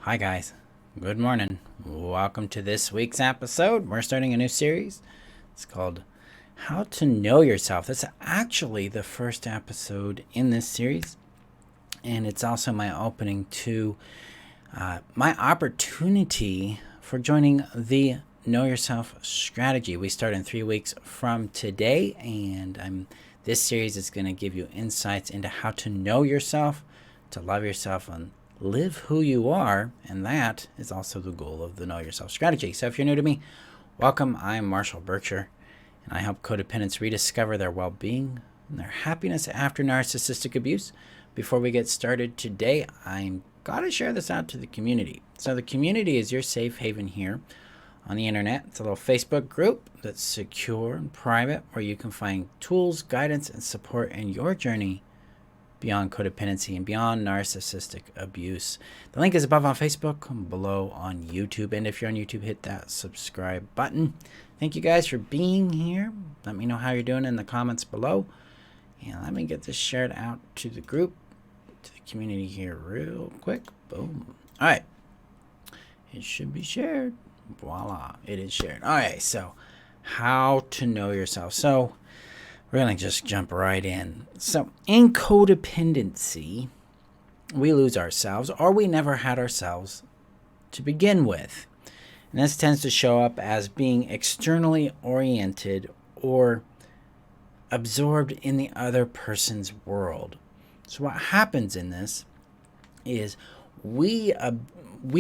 Hi, guys. Good morning. Welcome to this week's episode. We're starting a new series. It's called How to Know Yourself. That's actually the first episode in this series, and it's also my opening to my opportunity for joining the Know Yourself strategy. We start in 3 weeks from today, and this series is going to give you insights into how to know yourself, to love yourself, and live who you are, and that is also the goal of the Know Yourself strategy. So if you're new to me, welcome. I'm Marshall Berkshire, and I help codependents rediscover their well-being and their happiness after narcissistic abuse. Before we get started today, I'm got to share this out to the community. So the community is your safe haven here on the internet. It's a little Facebook group that's secure and private where you can find tools, guidance, and support in your journey beyond codependency and beyond narcissistic abuse. The link is above on Facebook, below on YouTube, and if you're on YouTube, hit that subscribe button. Thank you guys for being here. Let me know how you're doing in the comments below, and let me get this shared out to the group, to the community here real quick. Boom. All right, it should be shared. Voila, it is shared. All right, so how to know yourself. So we're going to just jump right in. So in codependency, we lose ourselves, or we never had ourselves to begin with. And this tends to show up as being externally oriented or absorbed in the other person's world. So what happens in this is we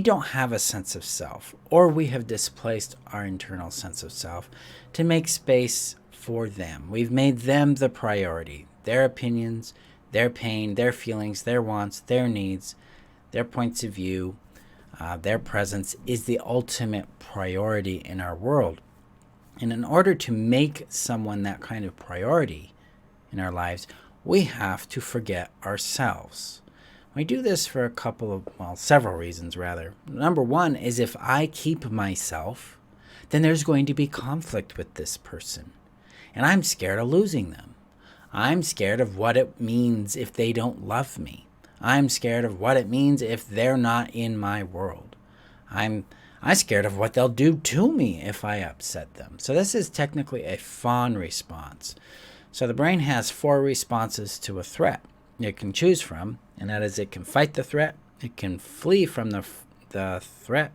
don't have a sense of self, or we have displaced our internal sense of self to make space for them. We've made them the priority. Their opinions, their pain, their feelings, their wants, their needs, their points of view, their presence is the ultimate priority in our world. And in order to make someone that kind of priority in our lives, we have to forget ourselves. We do this for several reasons rather. Number one is if I keep myself, then there's going to be conflict with this person. And I'm scared of losing them. I'm scared of what it means if they don't love me. I'm scared of what it means if they're not in my world. I'm scared of what they'll do to me if I upset them. So this is technically a fawn response. So the brain has 4 responses to a threat it can choose from, and that is it can fight the threat, it can flee from the threat,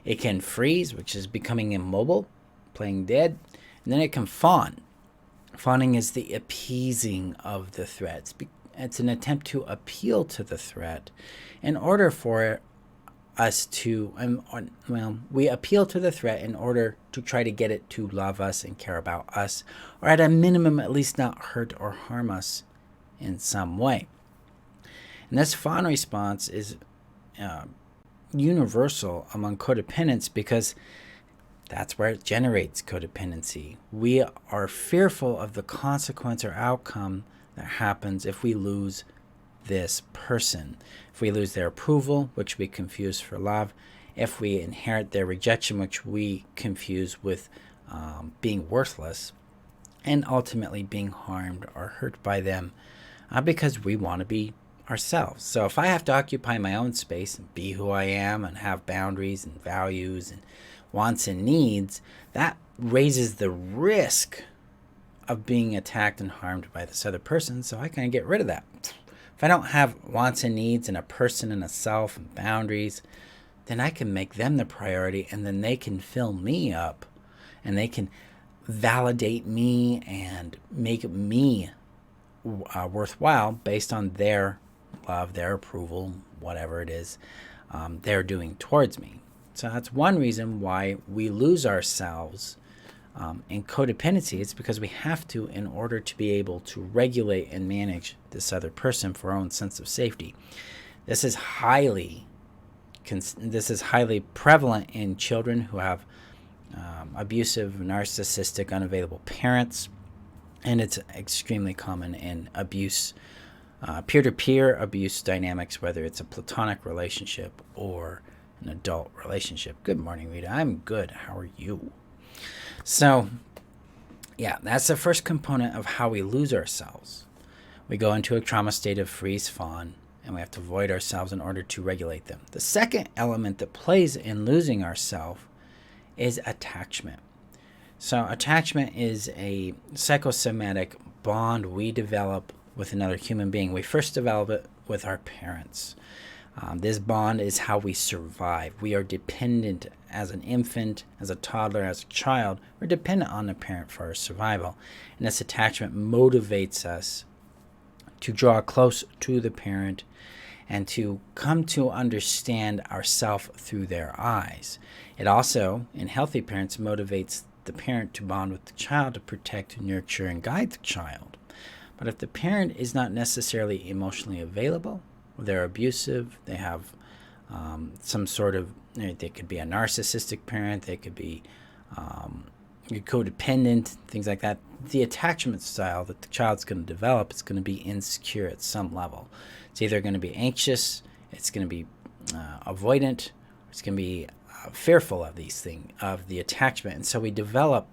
it can freeze, which is becoming immobile, playing dead, and then it can fawn. Fawning is the appeasing of the threat. It's an attempt to appeal to the threat in order for us to, we appeal to the threat in order to try to get it to love us and care about us, or at a minimum, at least not hurt or harm us in some way. And this fawn response is universal among codependents because that's where it generates codependency. We are fearful of the consequence or outcome that happens if we lose this person. If we lose their approval, which we confuse for love, if we inherit their rejection, which we confuse with being worthless, and ultimately being harmed or hurt by them because we want to be ourselves. So if I have to occupy my own space and be who I am and have boundaries and values and wants and needs, that raises the risk of being attacked and harmed by this other person, so I kind of get rid of that. If I don't have wants and needs and a person and a self and boundaries, then I can make them the priority, and then they can fill me up, and they can validate me and make me worthwhile based on their love, their approval, whatever it is they're doing towards me. So that's one reason why we lose ourselves in codependency. It's because we have to in order to be able to regulate and manage this other person for our own sense of safety. This is highly prevalent in children who have abusive, narcissistic, unavailable parents, and it's extremely common in abuse, peer-to-peer abuse dynamics, whether it's a platonic relationship or an adult relationship. Good morning, Rita. I'm good. How are you? So, yeah, that's the first component of how we lose ourselves. We go into a trauma state of freeze fawn, and we have to avoid ourselves in order to regulate them. The second element that plays in losing ourselves is attachment. So attachment is a psychosomatic bond we develop with another human being. We first develop it with our parents. This bond is how we survive. We are dependent as an infant, as a toddler, as a child. We're dependent on the parent for our survival. And this attachment motivates us to draw close to the parent and to come to understand ourself through their eyes. It also, in healthy parents, motivates the parent to bond with the child to protect, nurture, and guide the child. But if the parent is not necessarily emotionally available, they're abusive, they have some sort of, they could be a narcissistic parent, they could be codependent, things like that. The attachment style that the child's going to develop is going to be insecure at some level. It's either going to be anxious, it's going to be avoidant, it's going to be fearful of these things, of the attachment. And so we develop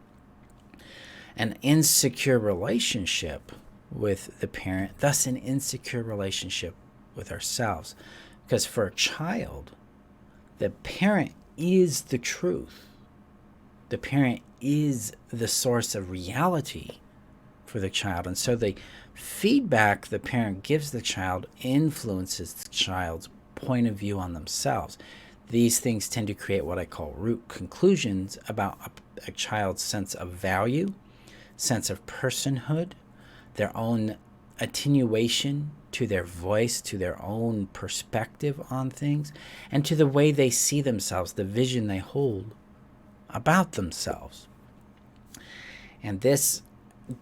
an insecure relationship with the parent, thus an insecure relationship with ourselves. Because for a child, the parent is the truth. The parent is the source of reality for the child. And so the feedback the parent gives the child influences the child's point of view on themselves. These things tend to create what I call root conclusions about a child's sense of value, sense of personhood, their own attenuation to their voice, to their own perspective on things, and to the way they see themselves, the vision they hold about themselves. And this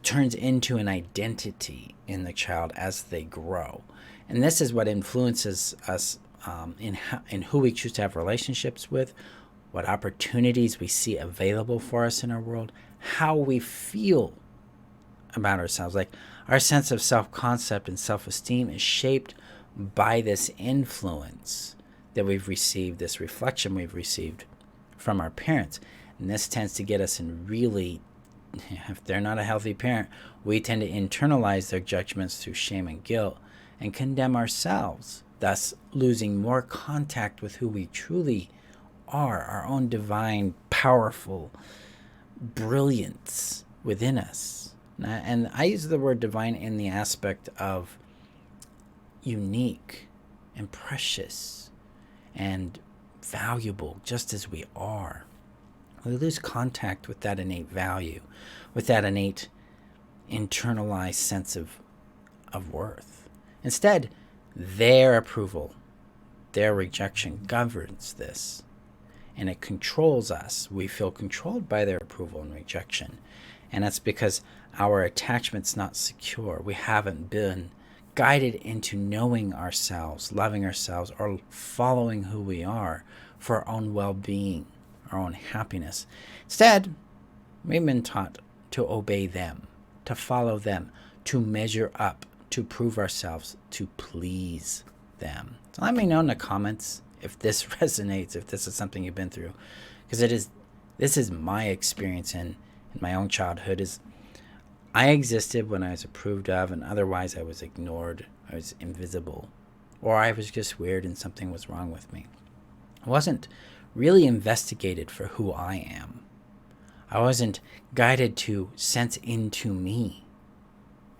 turns into an identity in the child as they grow. And this is what influences us in who we choose to have relationships with, what opportunities we see available for us in our world, how we feel about ourselves. Like our sense of self-concept and self-esteem is shaped by this influence that we've received, this reflection we've received from our parents. And this tends to get us in really, if they're not a healthy parent, we tend to internalize their judgments through shame and guilt and condemn ourselves, thus losing more contact with who we truly are, our own divine, powerful brilliance within us. And I use the word divine in the aspect of unique and precious and valuable, just as we are. We lose contact with that innate value, with that innate internalized sense of worth. Instead, their approval, their rejection governs this, and it controls us. We feel controlled by their approval and rejection. And that's because our attachment's not secure. We haven't been guided into knowing ourselves, loving ourselves, or following who we are for our own well-being, our own happiness. Instead, we've been taught to obey them, to follow them, to measure up, to prove ourselves, to please them. So let me know in the comments if this resonates, if this is something you've been through, because this is my experience in my own childhood. Is I existed when I was approved of, and otherwise I was ignored, I was invisible, or I was just weird and something was wrong with me. I wasn't really investigated for who I am. I wasn't guided to sense into me,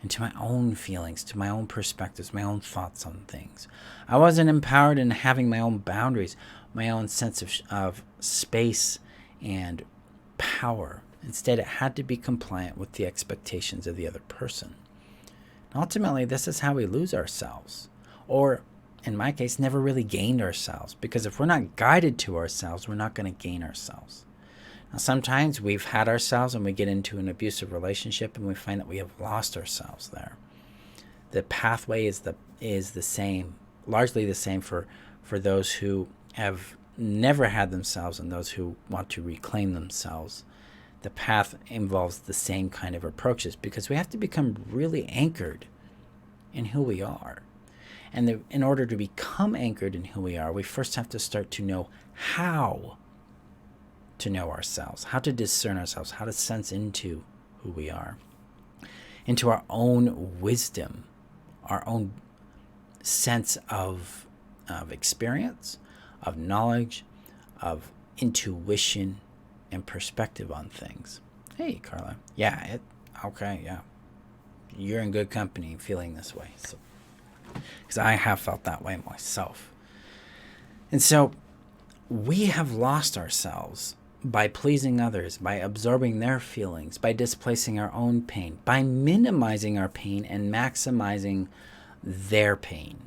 into my own feelings, to my own perspectives, my own thoughts on things. I wasn't empowered in having my own boundaries, my own sense of space and power. Instead, it had to be compliant with the expectations of the other person. And ultimately, this is how we lose ourselves. Or, in my case, never really gained ourselves. Because if we're not guided to ourselves, we're not going to gain ourselves. Now, sometimes we've had ourselves and we get into an abusive relationship and we find that we have lost ourselves there. The pathway is the same, largely the same for those who have never had themselves and those who want to reclaim themselves. The path involves the same kind of approaches because we have to become really anchored in who we are. And in order to become anchored in who we are, we first have to start to know how to know ourselves, how to discern ourselves, how to sense into who we are, into our own wisdom, our own sense of experience, of knowledge, of intuition, and perspective on things. Hey, Carla. Yeah, okay, yeah. You're in good company feeling this way. So, because I have felt that way myself. And so we have lost ourselves by pleasing others, by absorbing their feelings, by displacing our own pain, by minimizing our pain and maximizing their pain.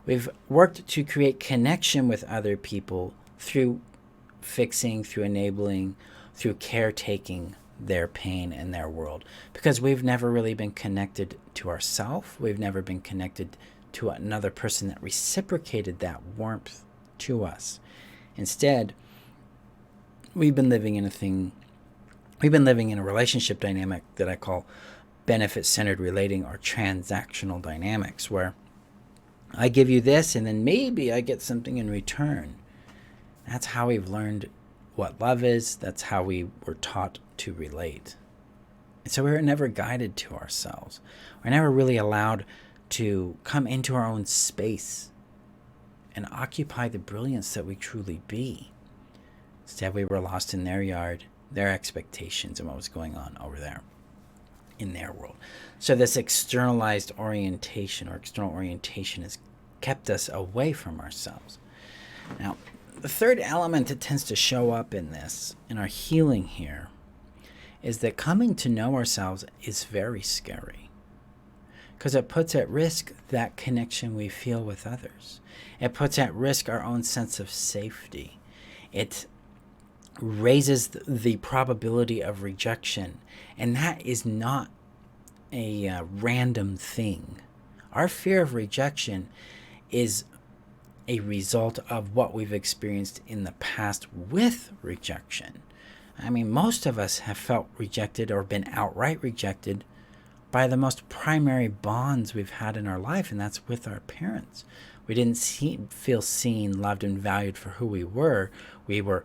We've worked to create connection with other people through fixing, through enabling, through caretaking their pain and their world, because we've never really been connected to ourselves. We've never been connected to another person that reciprocated that warmth to us. Instead, we've been living in a relationship dynamic that I call benefit-centered relating or transactional dynamics, where I give you this and then maybe I get something in return. That's how we've learned what love is. That's how we were taught to relate. And so we were never guided to ourselves. We're never really allowed to come into our own space and occupy the brilliance that we truly be. Instead, we were lost in their yard, their expectations, and what was going on over there in their world. So this externalized orientation or external orientation has kept us away from ourselves. Now, the third element that tends to show up in our healing here, is that coming to know ourselves is very scary, because it puts at risk that connection we feel with others. It puts at risk our own sense of safety. It raises the probability of rejection, and that is not a random thing. Our fear of rejection is a result of what we've experienced in the past with rejection. I mean, most of us have felt rejected or been outright rejected by the most primary bonds we've had in our life, and that's with our parents. We didn't feel seen, loved, and valued for who we were. We were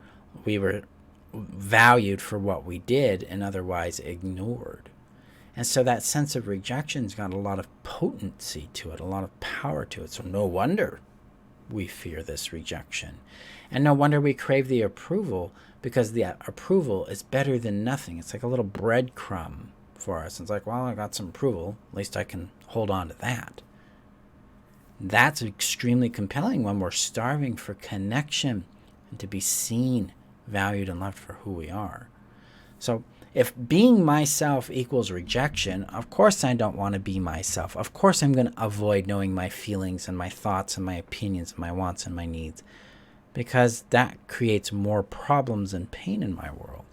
valued for what we did and otherwise ignored. And so that sense of rejection's got a lot of potency to it, a lot of power to it. So no wonder we fear this rejection. And no wonder we crave the approval, because the approval is better than nothing. It's like a little breadcrumb for us. It's like, well, I got some approval. At least I can hold on to that. That's extremely compelling when we're starving for connection and to be seen, valued, and loved for who we are. So if being myself equals rejection, of course I don't want to be myself. Of course I'm going to avoid knowing my feelings and my thoughts and my opinions and my wants and my needs, because that creates more problems and pain in my world.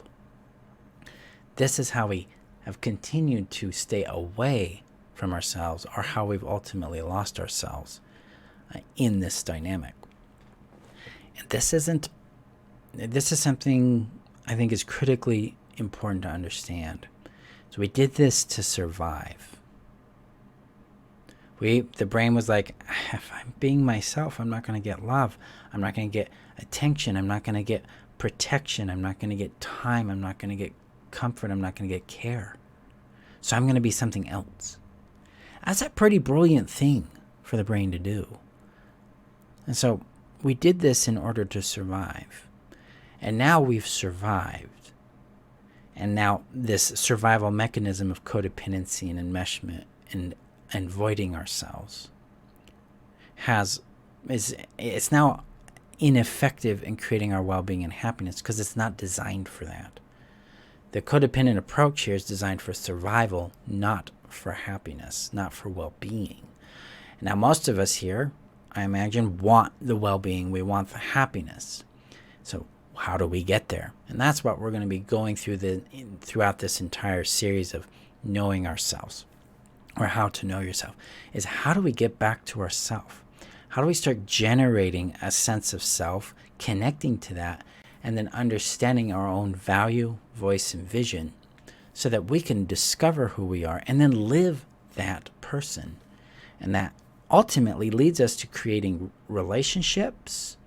This is how we have continued to stay away from ourselves, or how we've ultimately lost ourselves in this dynamic. And this is something I think is critically important to understand. So we did this to survive. The brain was like, if I'm being myself, I'm not going to get love. I'm not going to get attention. I'm not going to get protection. I'm not going to get time. I'm not going to get comfort. I'm not going to get care. So I'm going to be something else. That's a pretty brilliant thing for the brain to do. And so we did this in order to survive. And now we've survived. And now this survival mechanism of codependency and enmeshment and voiding ourselves it's now ineffective in creating our well-being and happiness, because it's not designed for that. The codependent approach here is designed for survival, not for happiness, not for well-being. Now, most of us here, I imagine, want the well-being. We want the happiness. So how do we get there? And that's what we're going to be going throughout this entire series of knowing ourselves, or how to know yourself, is how do we get back to ourself? How do we start generating a sense of self, connecting to that, and then understanding our own value, voice, and vision, so that we can discover who we are and then live that person. And that ultimately leads us to creating relationships,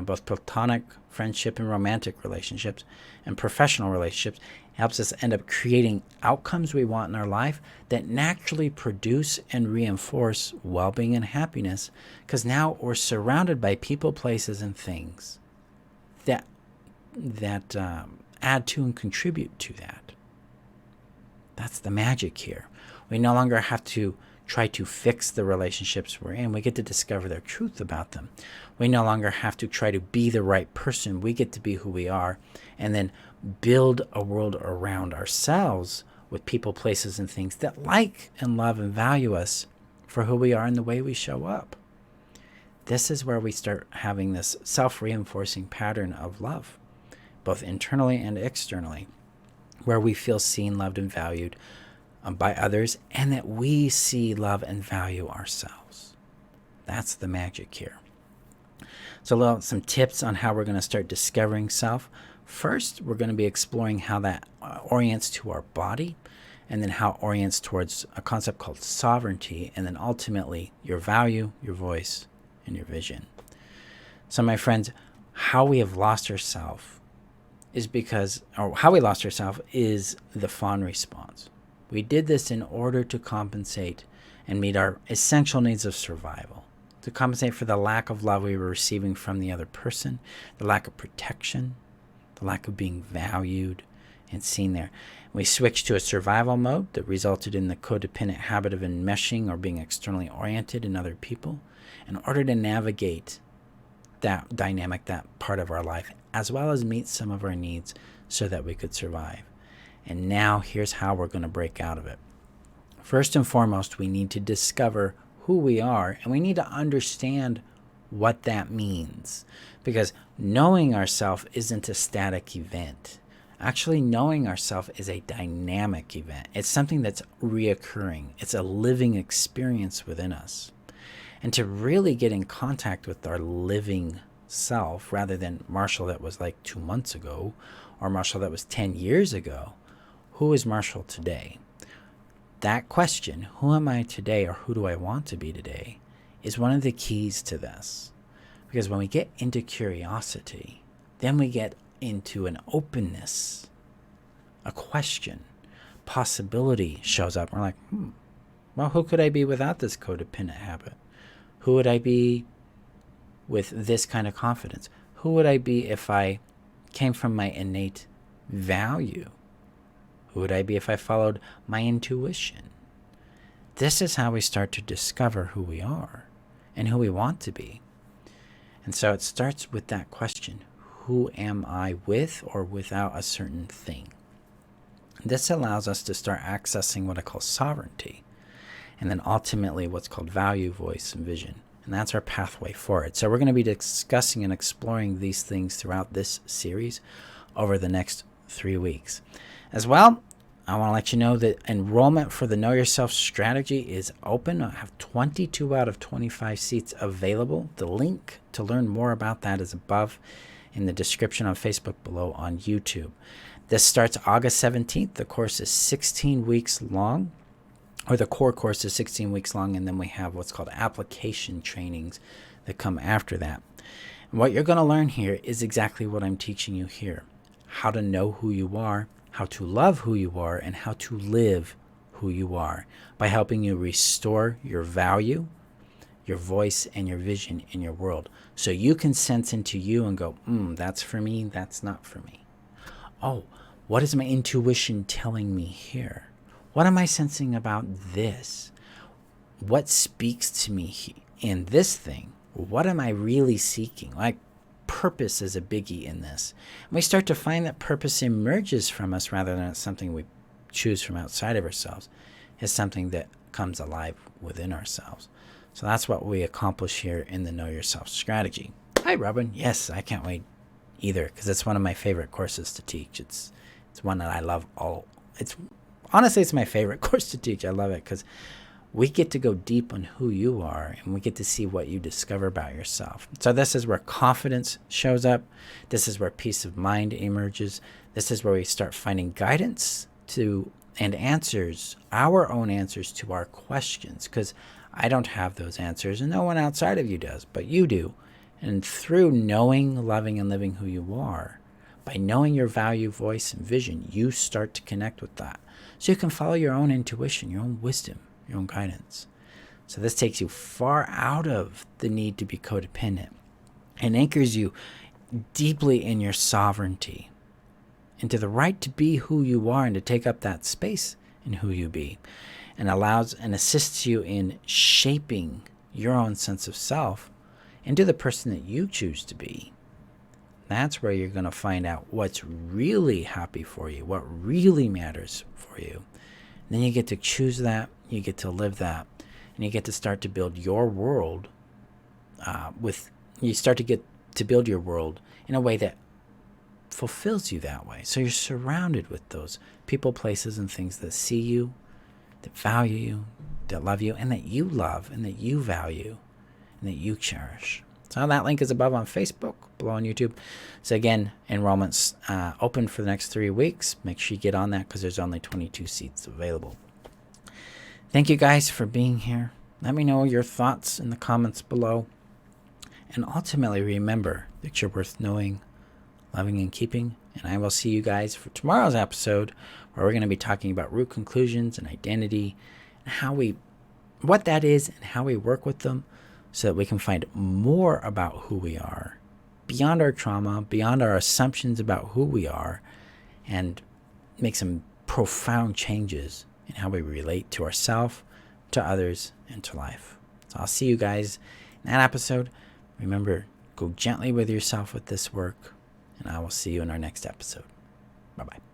both platonic, friendship, and romantic relationships, and professional relationships, helps us end up creating outcomes we want in our life that naturally produce and reinforce well-being and happiness, because now we're surrounded by people, places, and things that add to and contribute to that. That's the magic here. We no longer have to try to fix the relationships we're in. We get to discover the truth about them. We no longer have to try to be the right person. We get to be who we are, and then build a world around ourselves with people, places, and things that like and love and value us for who we are and the way we show up. This is where we start having this self-reinforcing pattern of love, both internally and externally, where we feel seen, loved, and valued by others, and that we see, love, and value ourselves. That's the magic here. So some tips on how we're going to start discovering self. First, we're going to be exploring how that orients to our body, and then how it orients towards a concept called sovereignty, and then ultimately your value, your voice, and your vision. So my friends, how we have lost ourselves is the fawn response. We did this in order to compensate and meet our essential needs of survival, to compensate for the lack of love we were receiving from the other person, the lack of protection, the lack of being valued and seen there. We switched to a survival mode that resulted in the codependent habit of enmeshing or being externally oriented in other people in order to navigate that dynamic, that part of our life, as well as meet some of our needs so that we could survive. And now here's how we're going to break out of it. First and foremost, we need to discover who we are, and we need to understand what that means, because knowing ourselves isn't a static event. Actually, knowing ourselves is a dynamic event. It's something that's reoccurring. It's a living experience within us. And to really get in contact with our living self, rather than Marshall that was like 2 months ago, or Marshall that was 10 years ago, who is Marshall today? That question, who am I today, or who do I want to be today, is one of the keys to this. Because when we get into curiosity, then we get into an openness, a question, possibility shows up. We're like, well, who could I be without this codependent habit? Who would I be with this kind of confidence? Who would I be if I came from my innate value? Who would I be if I followed my intuition? This is how we start to discover who we are and who we want to be. And so it starts with that question, who am I with or without a certain thing? This allows us to start accessing what I call sovereignty, and then ultimately what's called value, voice, and vision. And that's our pathway forward. So we're going to be discussing and exploring these things throughout this series over the next 3 weeks. As well, I want to let you know that enrollment for the Know Yourself strategy is open. I have 22 out of 25 seats available. The link to learn more about that is above in the description on Facebook, below on YouTube. This starts August 17th. The course is 16 weeks long, or the core course is 16 weeks long, and then we have what's called application trainings that come after that. And what you're going to learn here is exactly what I'm teaching you here. How to know who you are, how to love who you are, and how to live who you are by helping you restore your value, your voice, and your vision in your world. So you can sense into you and go, that's for me, that's not for me. Oh, what is my intuition telling me here? What am I sensing about this? What speaks to me in this thing? What am I really seeking? Like, purpose is a biggie in this. And we start to find that purpose emerges from us rather than it's something we choose from outside of ourselves. It's something that comes alive within ourselves. So that's what we accomplish here in the Know Yourself strategy. Hi, Robin. Yes, I can't wait either, because it's one of my favorite courses to teach. It's one that I love honestly, it's my favorite course to teach. I love it because we get to go deep on who you are, and we get to see what you discover about yourself. So this is where confidence shows up. This is where peace of mind emerges. This is where we start finding guidance and answers, our own answers to our questions, because I don't have those answers, and no one outside of you does, but you do. And through knowing, loving, and living who you are, By knowing your value, voice, and vision, you start to connect with that. So you can follow your own intuition, your own wisdom, your own guidance. So this takes you far out of the need to be codependent and anchors you deeply in your sovereignty, into the right to be who you are and to take up that space in who you be, and allows and assists you in shaping your own sense of self into the person that you choose to be. That's where you're going to find out what's really happy for you, what really matters for you. And then you get to choose that, you get to live that, and you get to start to build your world build your world in a way that fulfills you that way. So you're surrounded with those people, places, and things that see you, that value you, that love you, and that you love, and that you value, and that you cherish. So that link is above on Facebook, below on YouTube. So again, enrollment's open for the next 3 weeks. Make sure you get on that because there's only 22 seats available. Thank you guys for being here. Let me know your thoughts in the comments below. And ultimately, remember that you're worth knowing, loving, and keeping. And I will see you guys for tomorrow's episode, where we're going to be talking about root conclusions and identity, and what that is and how we work with them so that we can find more about who we are, beyond our trauma, beyond our assumptions about who we are, and make some profound changes in how we relate to ourselves, to others, and to life. So I'll see you guys in that episode. Remember, go gently with yourself with this work, and I will see you in our next episode. Bye-bye.